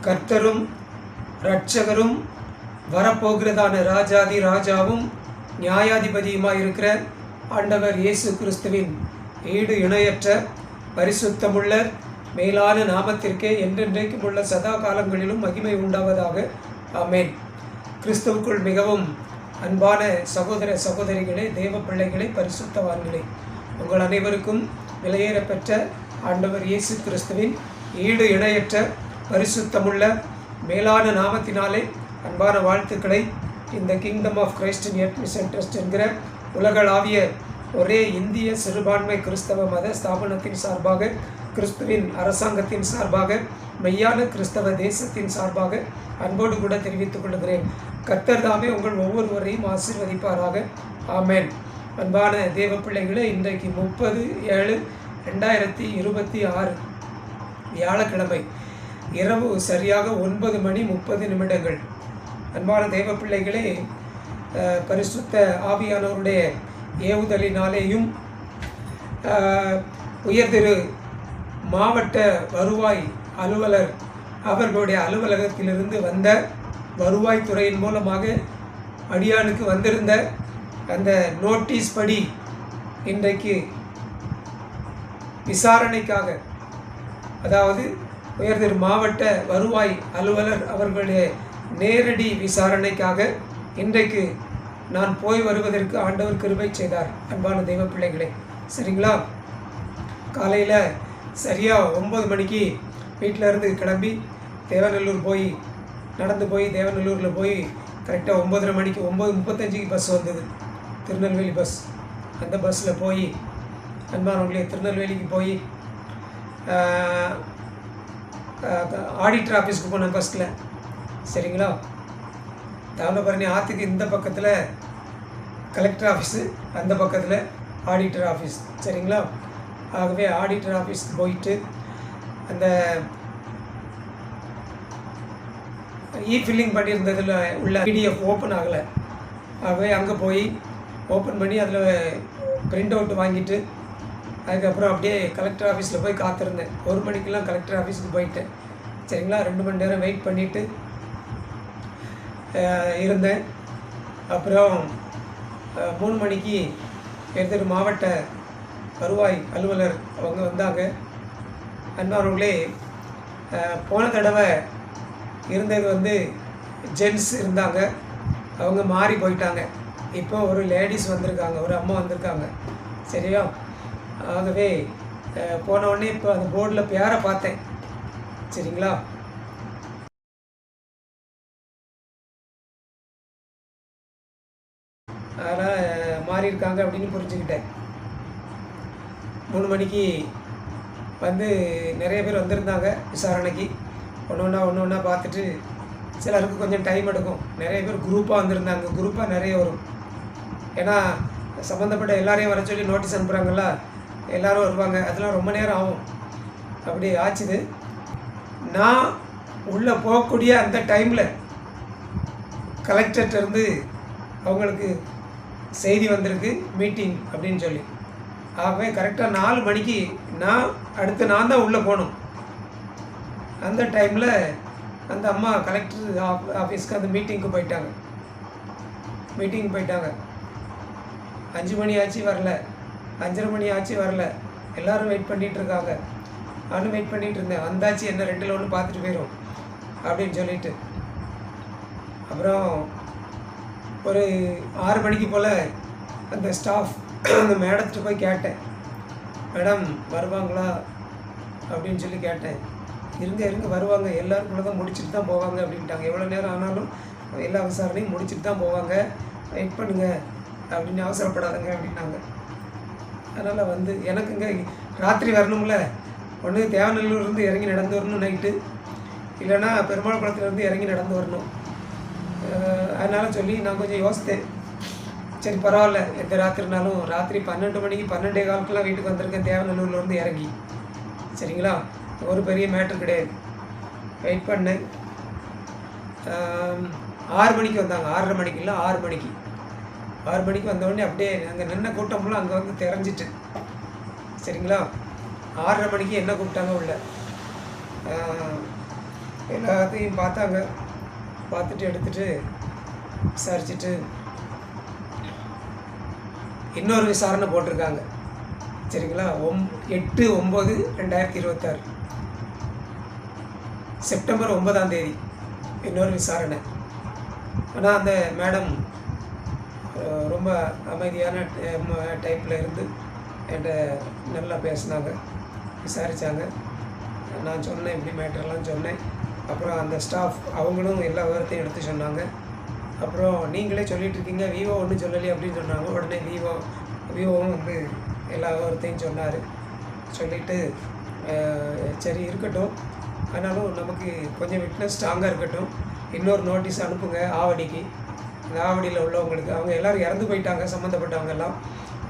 கர்த்தரும் இரட்சகரும் வரப்போகிறதான ராஜாதி ராஜாவும் நியாயாதிபதியுமாய் இருக்கிற ஆண்டவர் இயேசு கிறிஸ்துவின் ஈடு இணையற்ற பரிசுத்தமுள்ள மேலான நாமத்திற்கே என்றென்றைக்கும் உள்ள சதா காலங்களிலும் மகிமை உண்டாவதாக. ஆமென். கிறிஸ்துவுக்குள் மிகவும் அன்பான சகோதர சகோதரிகளே, தேவ பிள்ளைகளே, பரிசுத்தவான்களே, உங்கள் அனைவருக்கும் விலையேற பெற்ற ஆண்டவர் இயேசு கிறிஸ்துவின் ஈடு இணையற்ற பரிசுத்தமுள்ள மேலான நாமத்தினாலே அன்பான வாழ்த்துக்களை இந்த kingdom of Christ in mission trust என்கிற உலகளாவிய ஒரே இந்திய சிறுபான்மை கிறிஸ்தவ மத ஸ்தாபனத்தின் சார்பாக, கிறிஸ்துவின் அரசாங்கத்தின் சார்பாக, மெய்யான கிறிஸ்தவ தேசத்தின் சார்பாக அன்போடு கூட தெரிவித்துக் கொள்கிறேன். கர்த்தர் தாமே உங்கள் ஒவ்வொருவரையும் ஆசீர்வதிப்பாராக. ஆமென். அன்பான தேவ பிள்ளைகளே, இன்றைக்கு 30/7/2026 வியாழக்கிழமை இரவு சரியாக 9:30 அன்பான தேவ பிள்ளைகளே, பரிசுத்த ஆவியானவருடைய ஏவுதலினாலேயும் உயர்திரு மாவட்ட வருவாய் அலுவலர் அவர்களுடைய அலுவலகத்திலிருந்து வந்த வருவாய்த்துறையின் மூலமாக அடியானுக்கு வந்திருந்த அந்த நோட்டீஸ் படி இன்றைக்கு விசாரணைக்காக, அதாவது உயர்திரு மாவட்ட வருவாய் அலுவலர் அவர்களுடைய நேரடி விசாரணைக்காக இன்றைக்கு நான் போய் வருவதற்கு ஆண்டவர் கிருபை செய்தார். அன்பான தெய்வ பிள்ளைகளே, சரிங்களா? காலையில் சரியாக 9 மணிக்கு வீட்டில் இருந்து கிளம்பி தேவநல்லூர் போய் நடந்து போய் தேவநல்லூரில் போய் கரெக்டாக 9:30 மணிக்கு 9:35 பஸ் வந்தது, திருநெல்வேலி பஸ். அந்த பஸ்ஸில் போய் அன்பானவர்களே திருநெல்வேலிக்கு போய் ஆடிட்டர் ஆஃபீஸ்க்கு போனேன் பஸ்ஸில். சரிங்களா? தாமிரபரணி ஆற்றுக்கு இந்த பக்கத்தில் கலெக்டர் ஆஃபீஸு, அந்த பக்கத்தில் ஆடிட்டர் ஆஃபீஸ். சரிங்களா? ஆகவே ஆடிட்டர் ஆஃபீஸ்க்கு போயிட்டு அந்த ஃபில்லிங் பண்ணியிருந்ததில் உள்ள PDF ஓப்பன் ஆகலை. ஆகவே அங்கே போய் ஓப்பன் பண்ணி அதில் பிரிண்ட் அவுட் வாங்கிட்டு அதுக்கப்புறம் அப்படியே கலெக்டர் ஆஃபீஸில் போய் காத்திருந்தேன். 1 மணிக்கெலாம் கலெக்டர் ஆஃபீஸுக்கு போயிட்டேன். சரிங்களா? 2 மணி நேரம் வெயிட் பண்ணிவிட்டு இருந்தேன். அப்புறம் 3 மணிக்கு எதிர் மாவட்ட வருவாய் அலுவலர் அவங்க வந்தாங்க. அன்பானவர்களே, போன தடவை இருந்தது ஜென்ஸ் இருந்தாங்க, அவங்க மாறி போயிட்டாங்க. இப்போ ஒரு லேடிஸ் வந்திருக்காங்க, ஒரு அம்மா வந்திருக்காங்க. சரியா? ஆகவே போன உடனே இப்போ அந்த போர்டில் பேரை பார்த்தேன். சரிங்களா? அதனால் மாறி இருக்காங்க அப்படின்னு புரிஞ்சுக்கிட்டேன். 3 மணிக்கு நிறைய பேர் வந்திருந்தாங்க விசாரணைக்கு. ஒன்று ஒன்றா பார்த்துட்டு சிலருக்கு கொஞ்சம் டைம் எடுக்கும். நிறைய பேர் குரூப்பாக வந்திருந்தாங்க. குரூப்பாக நிறைய வரும். ஏன்னா சம்மந்தப்பட்ட எல்லாரையும் வர சொல்லி நோட்டீஸ் அனுப்புகிறாங்களா, எல்லோரும் வருவாங்க. அதெல்லாம் ரொம்ப நேரம் ஆகும். அப்படி ஆச்சுது. நான் உள்ளே போகக்கூடிய அந்த டைமில் கலெக்டர்கிட்டருந்து அவங்களுக்கு செய்தி வந்திருக்கு, மீட்டிங் அப்படின்னு சொல்லி. ஆகவே கரெக்டாக 4 மணிக்கு நான் தான் உள்ளே போகணும். அந்த டைமில் அந்த அம்மா கலெக்டர் ஆஃபீஸ்க்கு அந்த மீட்டிங்க்கு போயிட்டாங்க. 5 மணி ஆச்சு வரல, 5:30 மணி ஆச்சு வரல. எல்லோரும் வெயிட் பண்ணிகிட்ருக்காங்க. நானும் வெயிட் பண்ணிகிட்டு இருந்தேன். வந்தாச்சு, என்ன 2ல் 1 பார்த்துட்டு போயிடும் அப்படின்னு சொல்லிட்டு. அப்புறம் ஒரு 6 மணிக்கு போல் அந்த ஸ்டாஃப் அந்த மேடத்திட்ட போய் கேட்டேன், மேடம் வருவாங்களா அப்படின்னு சொல்லி கேட்டேன். இருங்க வருவாங்க, எல்லோருக்குள்ள தான் முடிச்சுட்டு தான் போவாங்க அப்படின்ட்டாங்க. எவ்வளோ நேரம் ஆனாலும் எல்லா விசாரணையும் முடிச்சுட்டு தான் போவாங்க, வெயிட் பண்ணுங்க அப்படின்னு, அவசரப்படாதுங்க அப்படின்னாங்க. அதனால் எனக்குங்க ராத்திரி வரணும்ல, ஒன்று தேவநல்லூர்லேருந்து இறங்கி நடந்து வரணும் நைட்டு, இல்லைன்னா பெருமாள் குளத்துலேருந்து இறங்கி நடந்து வரணும். அதனால் சொல்லி நான் கொஞ்சம் யோசித்தேன். சரி பரவாயில்ல, எந்த ராத்திரினாலும் ராத்திரி 12 மணிக்கு 12:15 வீட்டுக்கு வந்திருக்கேன் தேவநல்லூர்லேருந்து இறங்கி. சரிங்களா? ஒரு பெரிய மேட்ரு கிடையாது. வெயிட் பண்ணேன். 6 மணிக்கு வந்தாங்க. 6:30 மணிக்கு இல்லை, 6 மணிக்கு. 6 மணிக்கு வந்தோடனே அப்படியே அங்கே நின்ன கூட்டம்லாம் அங்கே திறஞ்சிட்டு. சரிங்களா? 6:30 மணிக்கு என்ன கூப்பிட்டாங்க உள்ள. எல்லாத்தையும் பார்த்தாங்க. பார்த்துட்டு எடுத்துகிட்டு விசாரிச்சுட்டு இன்னொரு விசாரணை போட்டிருக்காங்க. சரிங்களா? 8/9/2026 செப்டம்பர் 9ஆம் தேதி இன்னொரு விசாரணை. ஆனால் அந்த மேடம் ரொம்ப அமைதியான டைப்பில் இருந்து என்கிட்ட நல்லா பேசினாங்க, விசாரித்தாங்க. நான் சொன்னேன், இப்படி மேட்டர்லாம் சொன்னேன். அப்புறம் அந்த ஸ்டாஃப் அவங்களும் எல்லா விவரத்தையும் எடுத்து சொன்னாங்க. அப்புறம் நீங்களே சொல்லிகிட்ருக்கீங்க, விவோ ஒன்றும் சொல்லலையே அப்படின்னு சொன்னாங்க. உடனே விவோவும் வந்து எல்லா விவரத்தையும் சொன்னார். சொல்லிவிட்டு சரி இருக்கட்டும், ஆனாலும் நமக்கு கொஞ்சம் விட்னஸ் ஸ்ட்ராங்காக இருக்கட்டும், இன்னொரு நோட்டீஸ் அனுப்புங்க ஆவடிக்கு. அந்த ஆவடியில் உள்ளவங்களுக்கு, அவங்க எல்லோரும் இறந்து போயிட்டாங்க, சம்மந்தப்பட்டவங்க எல்லாம்.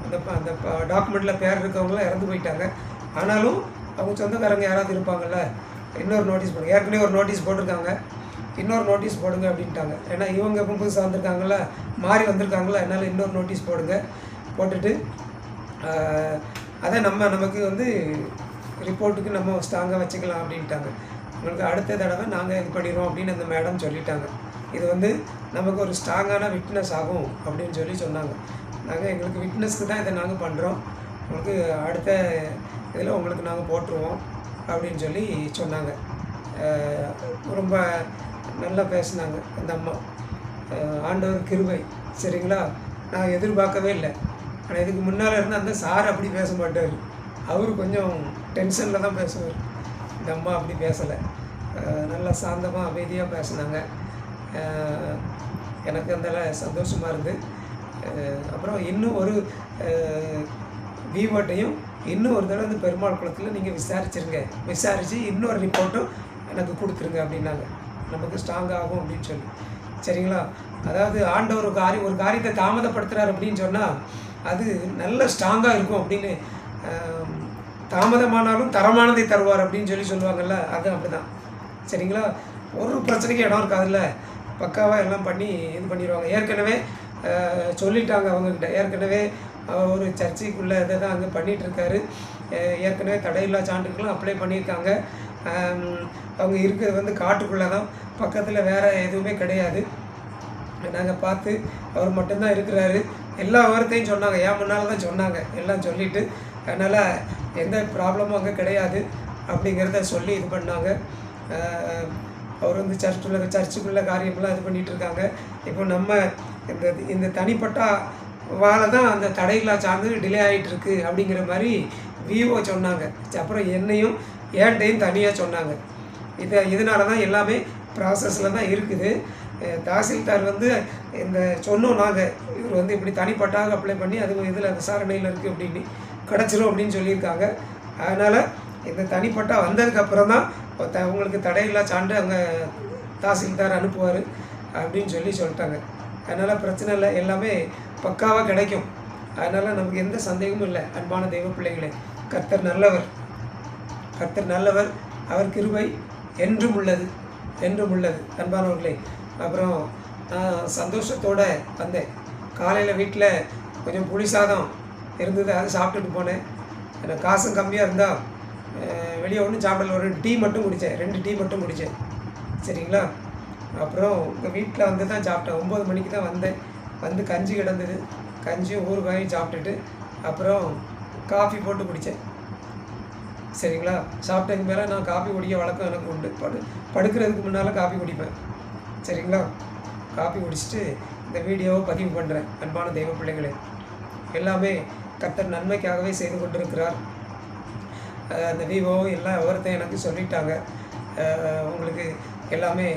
அந்த டாக்குமெண்ட்டில் பேர் இருக்கவங்களாம் இறந்து போயிட்டாங்க. ஆனாலும் அவங்க சொந்தக்காரங்க யாராவது இருப்பாங்கள்ல, இன்னொரு நோட்டீஸ் போடுங்க. ஏற்கனவே ஒரு நோட்டீஸ் போட்டிருக்காங்க, இன்னொரு நோட்டீஸ் போடுங்க அப்படின்ட்டாங்க. ஏன்னா இவங்க புதுசாக வந்திருக்காங்களா, மாறி வந்திருக்காங்களா, அதனால் இன்னொரு நோட்டீஸ் போடுங்க. போட்டுட்டு அதை நமக்கு வந்து ரிப்போர்ட்டுக்கு நம்ம ஸ்ட்ராங்காக வச்சுக்கலாம் அப்படின்ட்டாங்க. உங்களுக்கு அடுத்த தடவை நாங்கள் இது பண்ணிடுவோம் அப்படின்னு அந்த மேடம் சொல்லிட்டாங்க. இது வந்து நமக்கு ஒரு ஸ்ட்ராங்கான விட்னஸ் ஆகும் அப்படின்னு சொன்னாங்க. நாங்கள் எங்களுக்கு விட்னஸ்க்கு தான் இதை நாங்கள் பண்ணுறோம், உங்களுக்கு அடுத்த இதில் உங்களுக்கு நாங்கள் போட்டுருவோம் அப்படின்னு சொன்னாங்க. ரொம்ப நல்லா பேசினாங்க அந்த அம்மா. ஆண்டவர் கிருபை. சரிங்களா? நான் எதிர்பார்க்கவே இல்லை. ஆனால் இதுக்கு முன்னால் இருந்து அந்த சார் அப்படி பேச மாட்டார், அவர் கொஞ்சம் டென்ஷனில் தான் பேசுவார். இந்த அம்மா அப்படி பேசலை, நல்லா சாந்தமாக அமைதியாக பேசினாங்க. எனக்கு அதில் சந்தோஷமாக இருந்து. அப்புறம் இன்னும் ஒரு விவோட்டையும் இன்னும் ஒரு தடவை வந்து பெருமாள் குளத்தில் நீங்கள் விசாரித்து இன்னொரு ரிப்போர்ட்டும் எனக்கு கொடுத்துருங்க அப்படின்னாங்க. நமக்கு ஸ்ட்ராங் ஆகும் அப்படின்னு சொல்லி. சரிங்களா? அதாவது ஆண்டவர் ஒரு காரியத்தை தாமதப்படுத்துகிறார் அப்படின்னு சொன்னால் அது நல்ல ஸ்ட்ராங்காக இருக்கும் அப்படின்னு. தாமதமானாலும் தரமானதை தருவார் அப்படின்னு சொல்லுவாங்கள்ல, அது அப்படி தான். சரிங்களா? ஒரு பிரச்சனைக்கு இடம் இருக்காதுல்ல, பக்காவாக எல்லாம் பண்ணி இது பண்ணிடுவாங்க. ஏற்கனவே சொல்லிட்டாங்க அவங்கக்கிட்ட, ஏற்கனவே ஒரு சர்ச்சைக்குள்ளே இதை தான் அங்கே பண்ணிகிட்ருக்காரு. ஏற்கனவே தடையில்லா சான்றுக்கெல்லாம் அப்ளை பண்ணியிருக்காங்க. அவங்க இருக்கிறது வந்து காட்டுக்குள்ளே தான், பக்கத்தில் வேறு எதுவுமே கிடையாது. நாங்கள் பார்த்து அவர் மட்டும்தான் இருக்கிறாரு. எல்லா விவரத்தையும் சொன்னாங்க, ஏன் முன்னால் தான் சொன்னாங்க. எல்லாம் சொல்லிவிட்டு அதனால் எந்த ப்ராப்ளமும் அங்கே கிடையாது அப்படிங்கிறத சொல்லி இது பண்ணாங்க. அவர் வந்து சர்ச்சுக்குள்ளே காரியமெல்லாம் இது பண்ணிகிட்ருக்காங்க. இப்போ நம்ம இந்த தனிப்பட்ட வாழை தான் அந்த தடையில்லா சார்ந்து டிலே ஆகிட்டுருக்கு அப்படிங்கிற மாதிரி விவோ சொன்னாங்க. அப்புறம் என்னையும் ஏன்ட்டையும் தனியாக சொன்னாங்க. இதனால தான் எல்லாமே ப்ராசஸில் தான் இருக்குது. தாசில்தார் வந்து இந்த சொன்னோம் நாங்கள், இவர் வந்து இப்படி தனிப்பட்டாக அப்ளை பண்ணி அது இதில் விசாரணையில் இருக்குது அப்படின்னு கிடச்சிரும் அப்படின்னு சொல்லியிருக்காங்க. அதனால் இந்த தனிப்பட்டா வந்ததுக்கப்புறம் தான் உங்களுக்கு தடையில்லா சான்று அங்கே தாசில்தார் அனுப்புவார் அப்படின்னு சொல்லிட்டாங்க. அதனால் பிரச்சனை இல்லை, எல்லாமே பக்காவாக கிடைக்கும். அதனால் நமக்கு எந்த சந்தேகமும் இல்லை. அன்பான தெய்வ பிள்ளைகளே, கர்த்தர் நல்லவர், அவர் கிருபை என்றும் உள்ளது. அன்பானவர்களே, அப்புறம் நான் சந்தோஷத்தோடு வந்தேன். காலையில் வீட்டில் கொஞ்சம் புளி சாதம் இருந்தது, அதை சாப்பிட்டுட்டு போனேன். எனக்கு காசும் கம்மியாக இருந்தால் வெளியே ஒன்றும் சாப்பிடல, ஒரு டீ மட்டும் குடித்தேன், 2 டீ மட்டும் குடித்தேன். சரிங்களா? அப்புறம் உங்கள் வீட்டில் வந்து தான் சாப்பிட்டேன். 9 மணிக்கு தான் வந்தேன். வந்து கஞ்சி கிடந்தது, கஞ்சியும் ஊறுகாயும் சாப்பிட்டுட்டு அப்புறம் காஃபி போட்டு குடித்தேன். சரிங்களா? சாப்பிட்டதுக்கு மேலே நான் காஃபி குடிக்க வழக்கம் எனக்கு உண்டு. படுக்கிறதுக்கு முன்னால் காஃபி குடிப்பேன். சரிங்களா? காஃபி குடிச்சிட்டு இந்த வீடியோவை பதிவு பண்ணுறேன். அன்பான தெய்வ பிள்ளைகளே, எல்லாமே கர்த்தர் நன்மைக்காகவே செய்து கொண்டிருக்கிறார். அந்த விவோ எல்லா விவரத்தையும் எனக்கு சொல்லிட்டாங்க. உங்களுக்கு எல்லாமே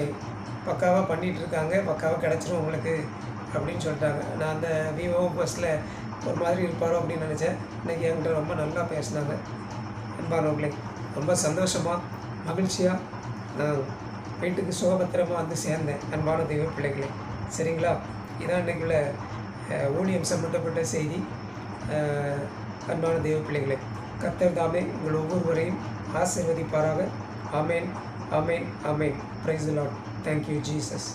பக்காவாக பண்ணிகிட்ருக்காங்க, பக்காவாக கிடச்சிரும் உங்களுக்கு அப்படின்னு சொல்லிட்டாங்க. நான் அந்த விவோ பஸ்ஸில் ஒரு மாதிரி இருப்பாரோ அப்படின்னு நினச்சேன். இன்றைக்கி என்கிட்ட ரொம்ப நல்லா பேசினாங்க. அன்பானவர்களே, ரொம்ப சந்தோஷமாக மகிழ்ச்சியாக நான் வீட்டுக்கு சுகபத்திரமாக வந்து சேர்ந்தேன். அன்பான தெய்வ பிள்ளைகளே, சரிங்களா? இதான் இன்றைக்குள்ள ஊழியம் சம்பந்தப்பட்ட செய்தி. அன்பான தெய்வ பிள்ளைகளே, கர்த்தர் தாமே உங்கள் ஒவ்வொருவரையும் ஆசீர்வதிப்பாராக. ஆமேன், ஆமேன், ஆமேன். Praise the lord. Thank you Jesus.